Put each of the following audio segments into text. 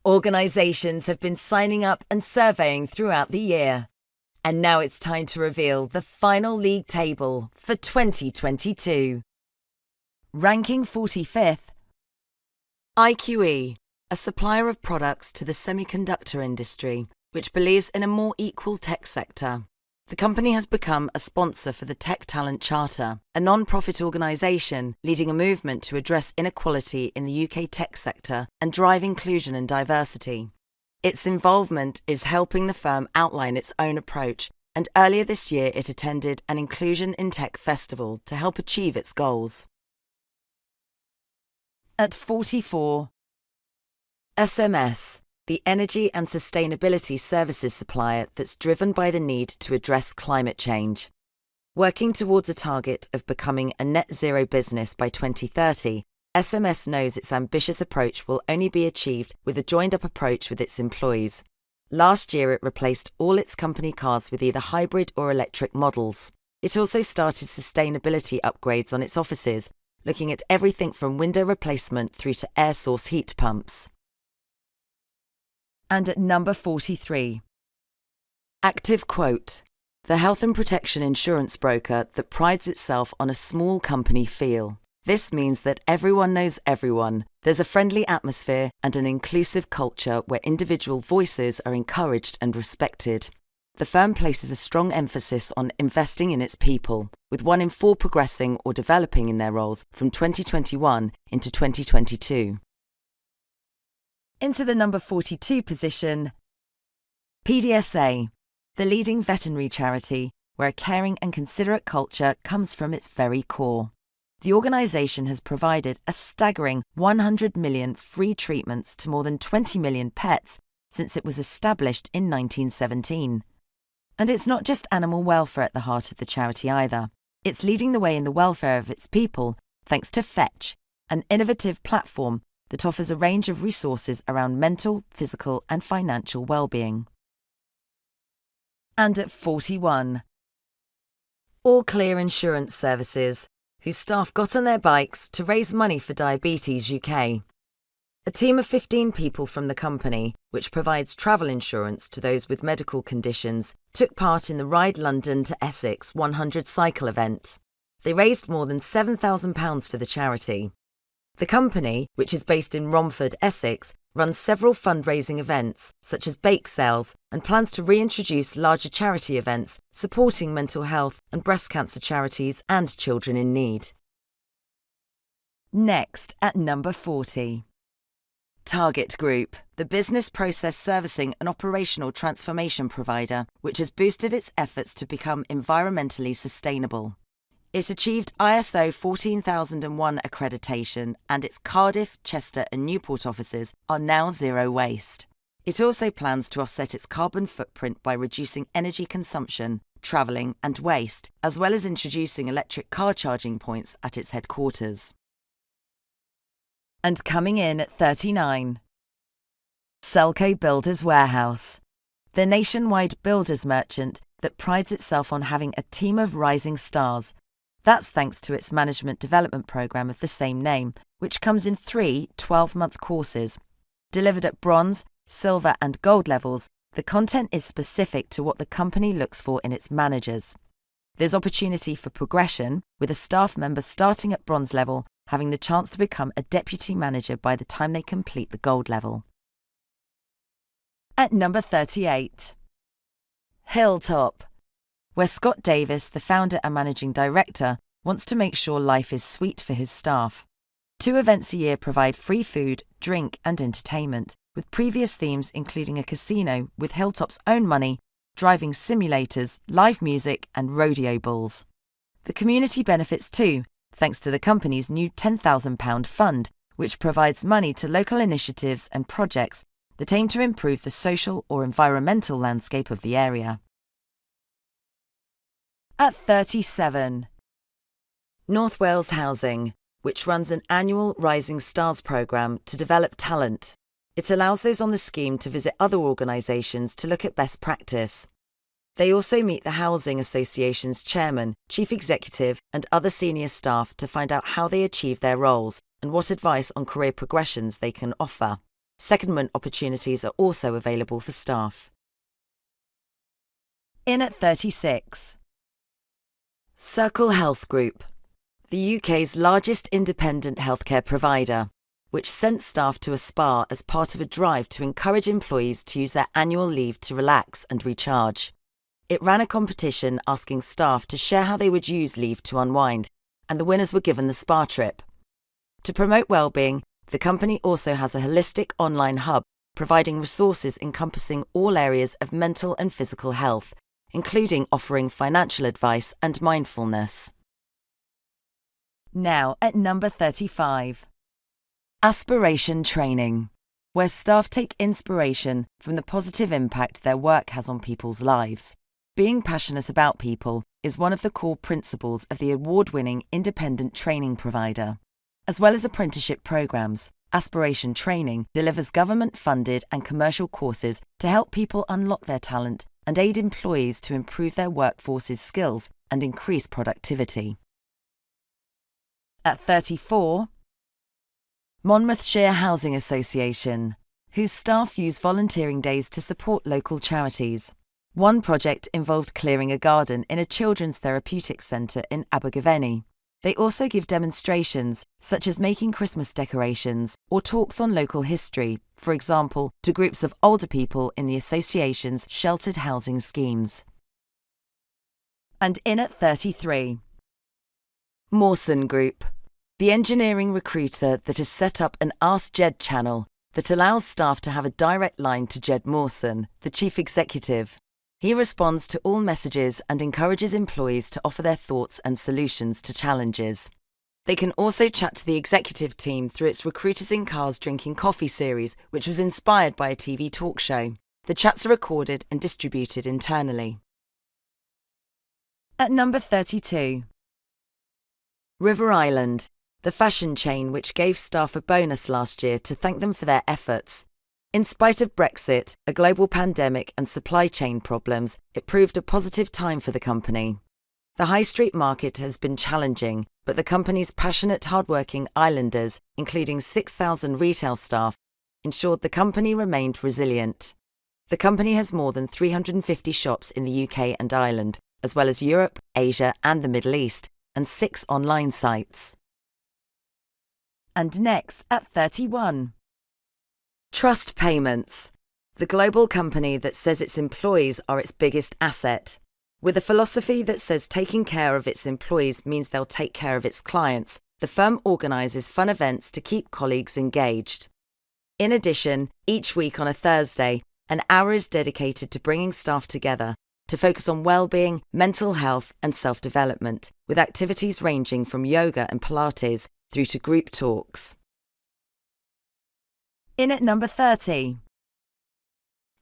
Organisations have been signing up and surveying throughout the year. And now it's time to reveal the final league table for 2022. Ranking 45th, IQE, a supplier of products to the semiconductor industry, which believes in a more equal tech sector. The company has become a sponsor for the Tech Talent Charter, a non-profit organisation leading a movement to address inequality in the UK tech sector and drive inclusion and diversity. Its involvement is helping the firm outline its own approach, and earlier this year it attended an Inclusion in Tech festival to help achieve its goals. At 44, SMS, the energy and sustainability services supplier that's driven by the need to address climate change. Working towards a target of becoming a net zero business by 2030, SMS knows its ambitious approach will only be achieved with a joined-up approach with its employees. Last year it replaced all its company cars with either hybrid or electric models. It also started sustainability upgrades on its offices, looking at everything from window replacement through to air source heat pumps. And at number 43, Active Quote, the health and protection insurance broker that prides itself on a small company feel. This means that everyone knows everyone. There's a friendly atmosphere and an inclusive culture where individual voices are encouraged and respected. The firm places a strong emphasis on investing in its people, with 1 in 4 progressing or developing in their roles from 2021 into 2022. Into the number 42 position, PDSA, the leading veterinary charity where a caring and considerate culture comes from its very core. The organisation has provided a staggering 100 million free treatments to more than 20 million pets since it was established in 1917. And it's not just animal welfare at the heart of the charity either. It's leading the way in the welfare of its people thanks to Fetch, an innovative platform that offers a range of resources around mental, physical and financial well-being. And at 41, All Clear Insurance Services, whose staff got on their bikes to raise money for Diabetes UK. A team of 15 people from the company, which provides travel insurance to those with medical conditions, took part in the Ride London to Essex 100 cycle event. They raised more than £7,000 for the charity. The company, which is based in Romford, Essex, runs several fundraising events, such as bake sales, and plans to reintroduce larger charity events supporting mental health and breast cancer charities and children in need. Next, at number 40. Target Group, the business process servicing and operational transformation provider, which has boosted its efforts to become environmentally sustainable. It achieved ISO 14001 accreditation, and its Cardiff, Chester and Newport offices are now zero waste. It also plans to offset its carbon footprint by reducing energy consumption, travelling and waste, as well as introducing electric car charging points at its headquarters. And coming in at 39, Selco Builders Warehouse, the nationwide builders merchant that prides itself on having a team of rising stars. That's thanks to its management development programme of the same name, which comes in 3 12-month courses. Delivered at bronze, silver and gold levels, the content is specific to what the company looks for in its managers. There's opportunity for progression, with a staff member starting at bronze level having the chance to become a deputy manager by the time they complete the gold level. At number 38, Hilltop, where Scott Davis, the founder and managing director, wants to make sure life is sweet for his staff. 2 events a year provide free food, drink and entertainment, with previous themes including a casino with Hilltop's own money, driving simulators, live music and rodeo bulls. The community benefits too, thanks to the company's new £10,000 fund, which provides money to local initiatives and projects that aim to improve the social or environmental landscape of the area. At 37, North Wales Housing, which runs an annual Rising Stars programme to develop talent. It allows those on the scheme to visit other organisations to look at best practice. They also meet the Housing Association's chairman, chief executive and other senior staff to find out how they achieve their roles and what advice on career progressions they can offer. Secondment opportunities are also available for staff. In at 36. Circle Health Group, the UK's largest independent healthcare provider, which sent staff to a spa as part of a drive to encourage employees to use their annual leave to relax and recharge. It ran a competition asking staff to share how they would use leave to unwind, and the winners were given the spa trip. To promote well-being, the company also has a holistic online hub providing resources encompassing all areas of mental and physical health, including offering financial advice and mindfulness. Now at number 35. Aspiration Training, where staff take inspiration from the positive impact their work has on people's lives. Being passionate about people is one of the core principles of the award-winning independent training provider. As well as apprenticeship programs, Aspiration Training delivers government-funded and commercial courses to help people unlock their talent and aid employees to improve their workforce's skills and increase productivity. At 34. Monmouthshire Housing Association, whose staff use volunteering days to support local charities. One project involved clearing a garden in a children's therapeutics centre in Abergavenny. They also give demonstrations, such as making Christmas decorations or talks on local history, for example, to groups of older people in the association's sheltered housing schemes. And in at 33. Mawson Group, the engineering recruiter that has set up an Ask Jed channel that allows staff to have a direct line to Jed Mawson, the chief executive. He responds to all messages and encourages employees to offer their thoughts and solutions to challenges. They can also chat to the executive team through its Recruiters in Cars Drinking Coffee series, which was inspired by a TV talk show. The chats are recorded and distributed internally. At number 32. River Island, the fashion chain which gave staff a bonus last year to thank them for their efforts. In spite of Brexit, a global pandemic and supply chain problems, it proved a positive time for the company. The high street market has been challenging, but the company's passionate, hard-working islanders, including 6,000 retail staff, ensured the company remained resilient. The company has more than 350 shops in the UK and Ireland, as well as Europe, Asia and the Middle East, and 6 online sites. And next at 31. Trust Payments, the global company that says its employees are its biggest asset. With a philosophy that says taking care of its employees means they'll take care of its clients, the firm organises fun events to keep colleagues engaged. In addition, each week on a Thursday, an hour is dedicated to bringing staff together to focus on well-being, mental health and self-development, with activities ranging from yoga and Pilates through to group talks. In at number 30.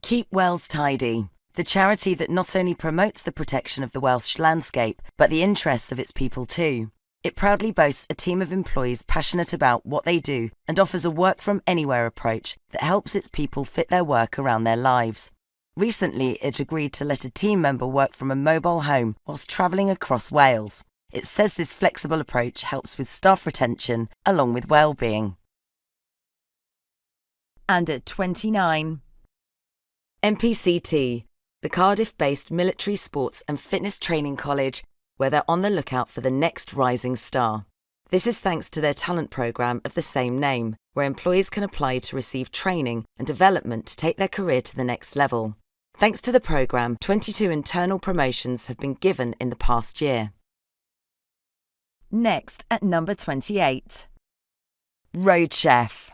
Keep Wells Tidy, the charity that not only promotes the protection of the Welsh landscape, but the interests of its people too. It proudly boasts a team of employees passionate about what they do and offers a work-from-anywhere approach that helps its people fit their work around their lives. Recently, it agreed to let a team member work from a mobile home whilst travelling across Wales. It says this flexible approach helps with staff retention along with well-being. And at 29. MPCT, the Cardiff-based military sports and fitness training college, where they're on the lookout for the next rising star. This is thanks to their talent programme of the same name, where employees can apply to receive training and development to take their career to the next level. Thanks to the programme, 22 internal promotions have been given in the past year. Next at number 28. Roadchef,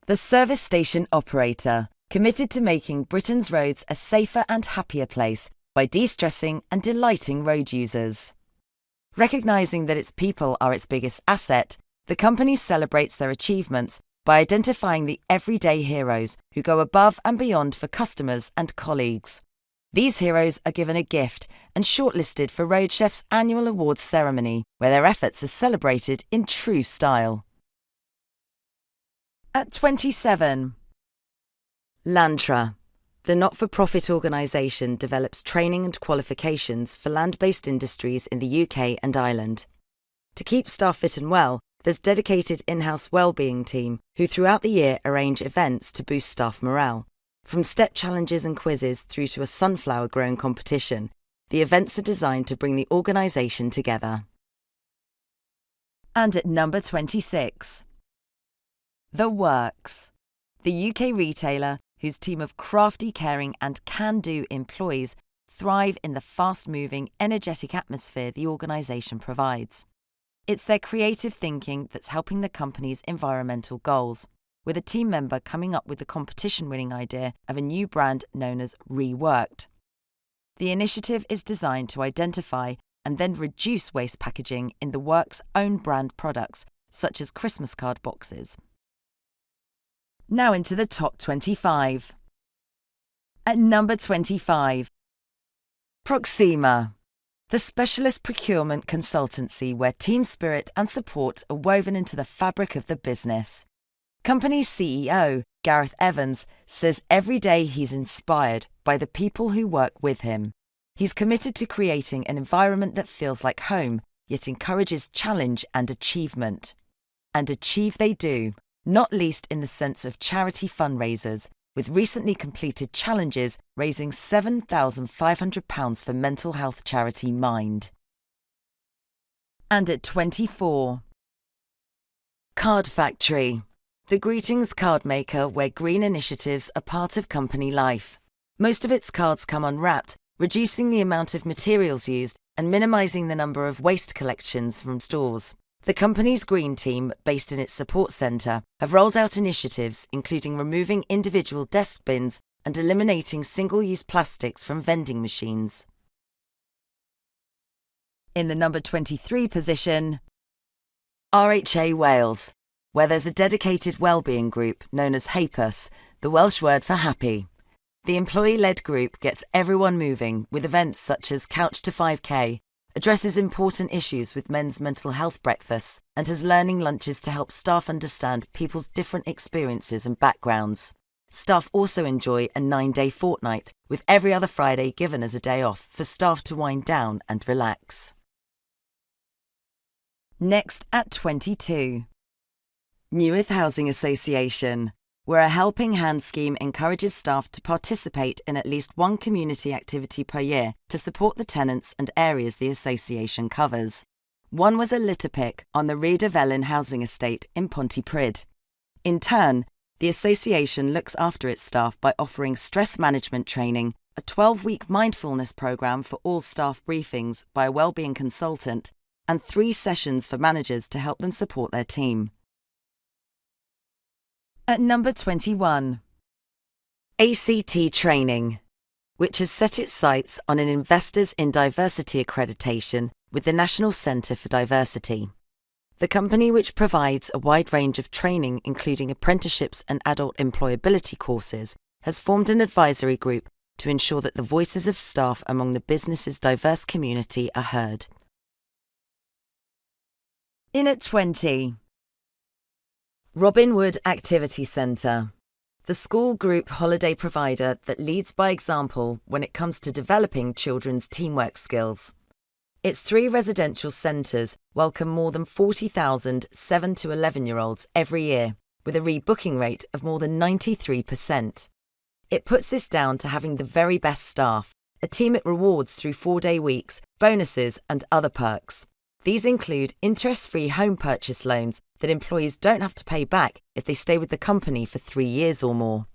the service station operator, committed to making Britain's roads a safer and happier place by de-stressing and delighting road users. Recognising that its people are its biggest asset, the company celebrates their achievements by identifying the everyday heroes who go above and beyond for customers and colleagues. These heroes are given a gift and shortlisted for Roadchef's annual awards ceremony, where their efforts are celebrated in true style. At 27. Lantra, the not-for-profit organisation, develops training and qualifications for land-based industries in the UK and Ireland. To keep staff fit and well, There's dedicated in-house wellbeing team who throughout the year arrange events to boost staff morale. From step challenges and quizzes through to a sunflower growing competition, the events are designed to bring the organisation together. And at number 26, The Works. The UK retailer, whose team of crafty, caring and can-do employees thrive in the fast-moving, energetic atmosphere the organisation provides. It's their creative thinking that's helping the company's environmental goals, with a team member coming up with the competition-winning idea of a new brand known as Reworked. The initiative is designed to identify and then reduce waste packaging in the Works' own brand products, such as Christmas card boxes. Now into the top 25. At number 25, Proxima, the specialist procurement consultancy where team spirit and support are woven into the fabric of the business. Company CEO Gareth Evans says every day he's inspired by the people who work with him. He's committed to creating an environment that feels like home, yet encourages challenge and achievement. And achieve they do, not least in the sense of charity fundraisers, with recently completed challenges raising £7,500 for mental health charity Mind. And at 24, Card Factory, the greetings card maker where green initiatives are part of company life. Most of its cards come unwrapped, reducing the amount of materials used and minimising the number of waste collections from stores. The company's green team, based in its support centre, have rolled out initiatives including removing individual desk bins and eliminating single-use plastics from vending machines. In the number 23 position, RHA Wales, where there's a dedicated wellbeing group known as HAPUS, the Welsh word for happy. The employee-led group gets everyone moving with events such as Couch to 5K, addresses important issues with men's mental health breakfasts, and has learning lunches to help staff understand people's different experiences and backgrounds. Staff also enjoy a 9-day fortnight, with every other Friday given as a day off for staff to wind down and relax. Next at 22. Newith Housing Association, where a Helping Hand scheme encourages staff to participate in at least one community activity per year to support the tenants and areas the association covers. One was a litter pick on the Rhyd of Ellen housing estate in Pontypridd. In turn, the association looks after its staff by offering stress management training, a 12-week mindfulness programme for all staff briefings by a wellbeing consultant, and 3 sessions for managers to help them support their team. At number 21, ACT Training, which has set its sights on an Investors in Diversity accreditation with the National Centre for Diversity. The company, which provides a wide range of training including apprenticeships and adult employability courses, has formed an advisory group to ensure that the voices of staff among the business's diverse community are heard. In at 20, Robin Wood Activity Centre, the school group holiday provider that leads by example when it comes to developing children's teamwork skills. Its 3 residential centres welcome more than 40,000 7 to 11-year-olds every year, with a rebooking rate of more than 93%. It puts this down to having the very best staff, a team it rewards through 4-day weeks, bonuses and other perks. These include interest-free home purchase loans that employees don't have to pay back if they stay with the company for 3 years or more.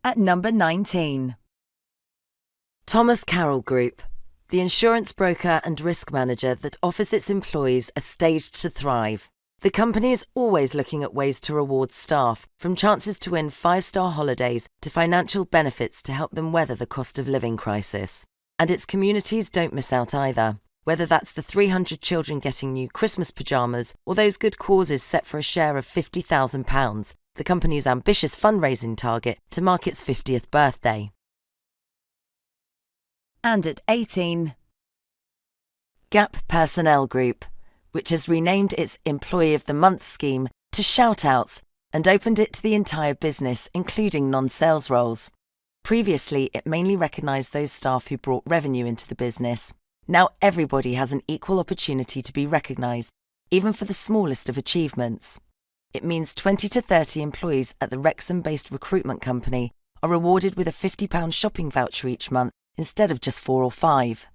At number 19, Thomas Carroll Group, the insurance broker and risk manager that offers its employees a stage to thrive. The company is always looking at ways to reward staff, from chances to win 5-star holidays to financial benefits to help them weather the cost of living crisis. And its communities don't miss out either. Whether that's the 300 children getting new Christmas pyjamas or those good causes set for a share of £50,000, the company's ambitious fundraising target to mark its 50th birthday. And at 18, Gap Personnel Group, which has renamed its Employee of the Month scheme to Shout-Outs and opened it to the entire business, including non-sales roles. Previously, it mainly recognised those staff who brought revenue into the business. Now everybody has an equal opportunity to be recognised, even for the smallest of achievements. It means 20 to 30 employees at the Wrexham-based recruitment company are rewarded with a £50 shopping voucher each month instead of just 4 or 5.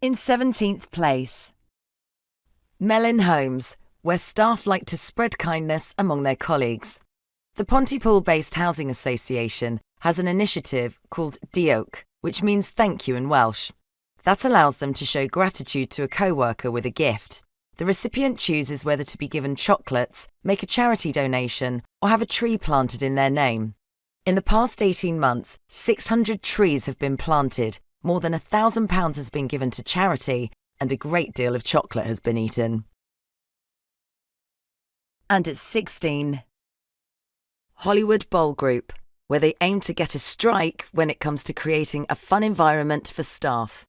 In 17th place, Melin Homes, where staff like to spread kindness among their colleagues. The Pontypool-based housing association has an initiative called Diolch, which means thank you in Welsh. That allows them to show gratitude to a co-worker with a gift. The recipient chooses whether to be given chocolates, make a charity donation, or have a tree planted in their name. In the past 18 months, 600 trees have been planted, more than £1,000 has been given to charity, and a great deal of chocolate has been eaten. And at 16, Hollywood Bowl Group, where they aim to get a strike when it comes to creating a fun environment for staff.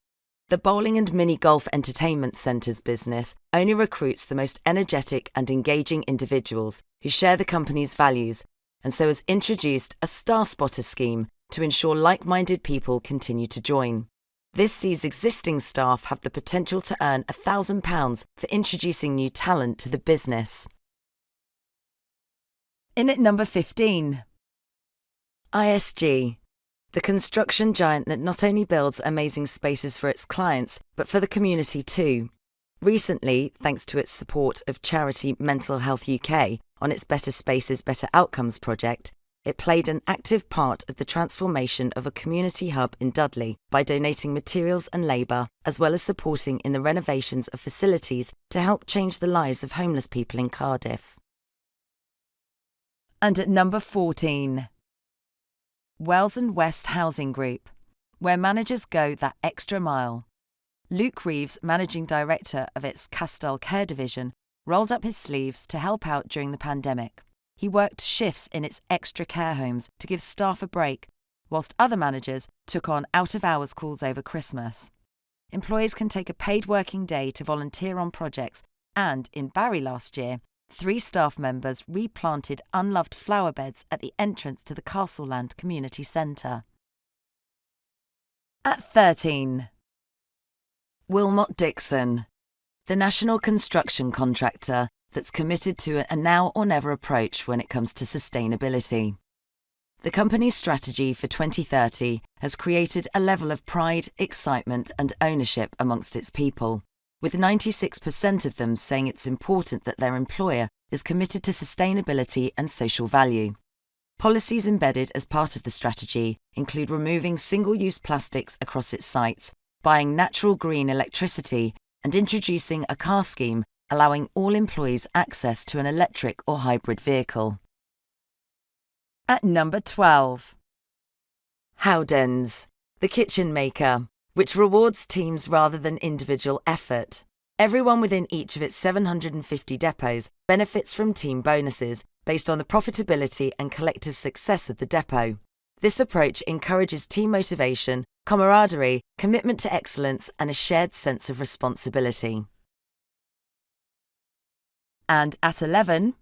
The bowling and mini-golf entertainment centres business only recruits the most energetic and engaging individuals who share the company's values, and so has introduced a Star Spotter scheme to ensure like-minded people continue to join. This sees existing staff have the potential to earn £1,000 for introducing new talent to the business. In at number 15, ISG, the construction giant that not only builds amazing spaces for its clients, but for the community too. Recently, thanks to its support of charity Mental Health UK on its Better Spaces, Better Outcomes project, it played an active part of the transformation of a community hub in Dudley by donating materials and labour, as well as supporting in the renovations of facilities to help change the lives of homeless people in Cardiff. And at number 14, Wells and West Housing Group, where managers go that extra mile. Luke Reeves, managing director of its Castell Care division, rolled up his sleeves to help out during the pandemic. He worked shifts in its extra care homes to give staff a break, whilst other managers took on out-of-hours calls over Christmas. Employees can take a paid working day to volunteer on projects, and in Barry last year, 3 staff members replanted unloved flower beds at the entrance to the Castleland Community Centre. At 13, Wilmot Dixon, the national construction contractor that's committed to a now or never approach when it comes to sustainability. The company's strategy for 2030 has created a level of pride, excitement and ownership amongst its people, with 96% of them saying it's important that their employer is committed to sustainability and social value. Policies embedded as part of the strategy include removing single-use plastics across its sites, buying natural green electricity, and introducing a car scheme allowing all employees access to an electric or hybrid vehicle. At number 12, Howdens, the kitchen maker, which rewards teams rather than individual effort. Everyone within each of its 750 depots benefits from team bonuses based on the profitability and collective success of the depot. This approach encourages team motivation, camaraderie, commitment to excellence, and a shared sense of responsibility. And at 11,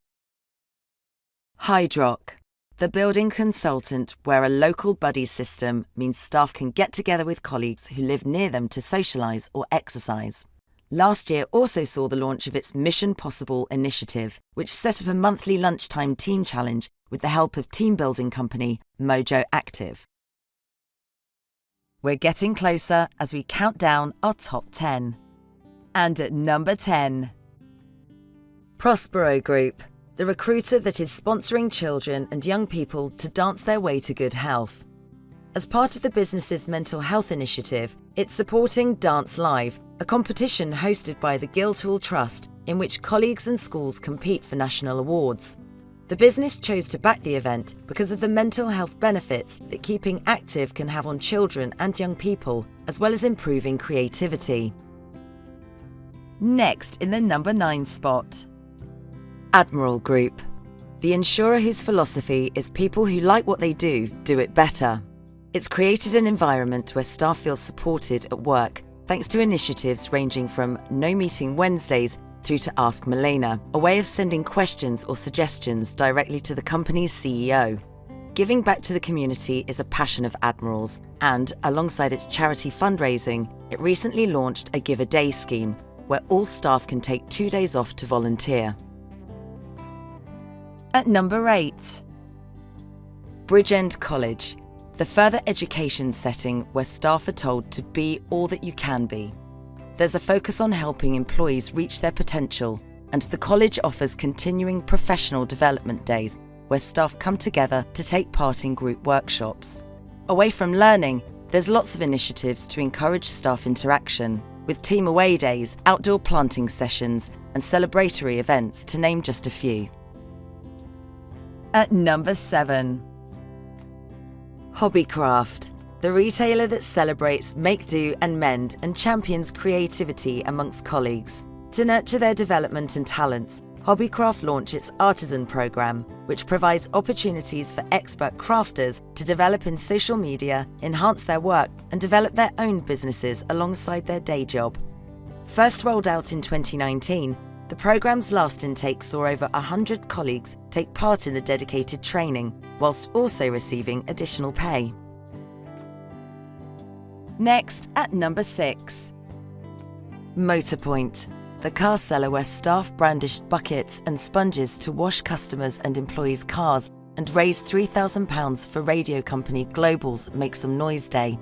Hydrock, the building consultant where a local buddy system means staff can get together with colleagues who live near them to socialise or exercise. Last year also saw the launch of its Mission Possible initiative, which set up a monthly lunchtime team challenge with the help of team building company Mojo Active. We're getting closer as we count down our top 10. And at number 10, Prospero Group, the recruiter that is sponsoring children and young people to dance their way to good health. As part of the business's mental health initiative, it's supporting Dance Live, a competition hosted by the Guildhall Trust in which colleagues and schools compete for national awards. The business chose to back the event because of the mental health benefits that keeping active can have on children and young people, as well as improving creativity. Next in the number 9 spot, Admiral Group, the insurer whose philosophy is people who like what they do it better. It's created an environment where staff feel supported at work, thanks to initiatives ranging from No Meeting Wednesdays through to Ask Milena, a way of sending questions or suggestions directly to the company's CEO. Giving back to the community is a passion of Admiral's, and alongside its charity fundraising, it recently launched a Give a Day scheme, where all staff can take 2 days off to volunteer. At number 8. Bridgend College, the further education setting where staff are told to be all that you can be. There's a focus on helping employees reach their potential, and the college offers continuing professional development days where staff come together to take part in group workshops. Away from learning, there's lots of initiatives to encourage staff interaction, with team away days, outdoor planting sessions, and celebratory events, to name just a few. At number 7. Hobbycraft, the retailer that celebrates make do and mend and champions creativity amongst colleagues. To nurture their development and talents, Hobbycraft launched its Artisan program, which provides opportunities for expert crafters to develop in social media, enhance their work, and develop their own businesses alongside their day job. First rolled out in 2019, the program's last intake saw over 100 colleagues take part in the dedicated training, whilst also receiving additional pay. Next, at number 6. Motorpoint, the car seller where staff brandished buckets and sponges to wash customers' and employees' cars and raised £3,000 for radio company Global's Make Some Noise Day.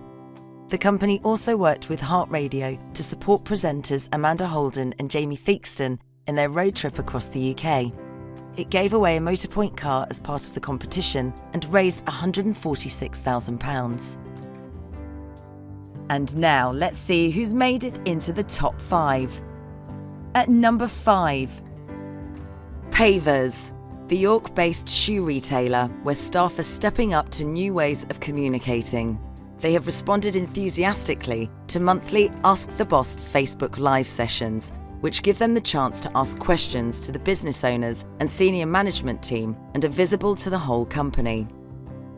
The company also worked with Heart Radio to support presenters Amanda Holden and Jamie Theakston in their road trip across the UK. It gave away a Motorpoint car as part of the competition and raised £146,000. And now let's see who's made it into the top 5. At number 5. Pavers, the York-based shoe retailer where staff are stepping up to new ways of communicating. They have responded enthusiastically to monthly Ask the Boss Facebook Live sessions, which give them the chance to ask questions to the business owners and senior management team and are visible to the whole company.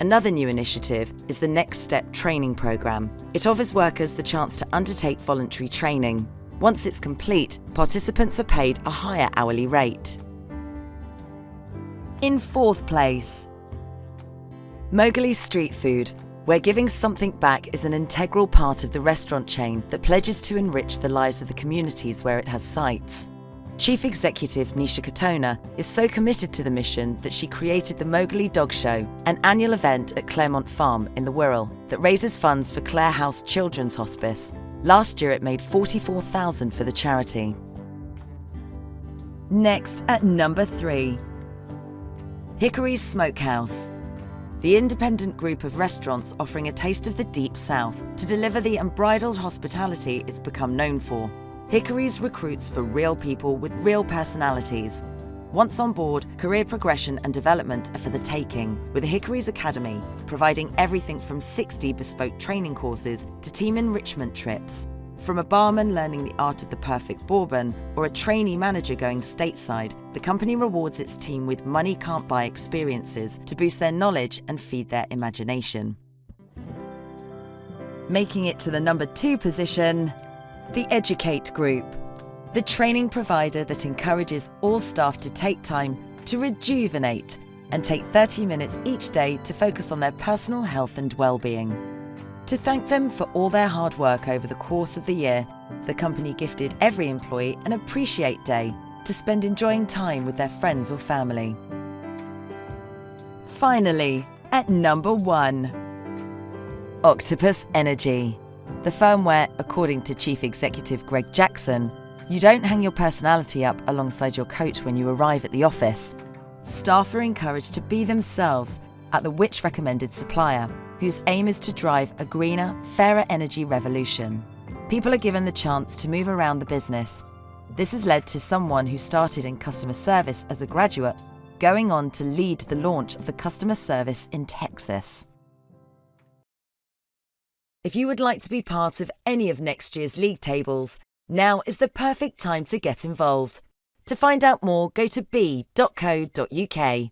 Another new initiative is the Next Step training program. It offers workers the chance to undertake voluntary training. Once it's complete, participants are paid a higher hourly rate. In 4th place, Mowgli Street Food, where giving something back is an integral part of the restaurant chain that pledges to enrich the lives of the communities where it has sites. Chief Executive Nisha Katona is so committed to the mission that she created the Mowgli Dog Show, an annual event at Claremont Farm in the Wirral that raises funds for Clare House Children's Hospice. Last year it made $44,000 for the charity. Next, at number 3. Hickory's Smokehouse, the independent group of restaurants offering a taste of the Deep South to deliver the unbridled hospitality it's become known for. Hickory's recruits for real people with real personalities. Once on board, career progression and development are for the taking, with Hickory's Academy providing everything from 60 bespoke training courses to team enrichment trips. From a barman learning the art of the perfect bourbon or a trainee manager going stateside, the company rewards its team with money can't buy experiences to boost their knowledge and feed their imagination. Making it to the number 2 position, the Educate Group, the training provider that encourages all staff to take time to rejuvenate and take 30 minutes each day to focus on their personal health and well-being. To thank them for all their hard work over the course of the year, the company gifted every employee an Appreciate Day to spend enjoying time with their friends or family. Finally, at number 1, Octopus Energy, the firm where, according to Chief Executive Greg Jackson, you don't hang your personality up alongside your coat when you arrive at the office. Staff are encouraged to be themselves at the Which recommended supplier, whose aim is to drive a greener, fairer energy revolution. People are given the chance to move around the business. This has led to someone who started in customer service as a graduate going on to lead the launch of the customer service in Texas. If you would like to be part of any of next year's league tables, now is the perfect time to get involved. To find out more, go to b.co.uk.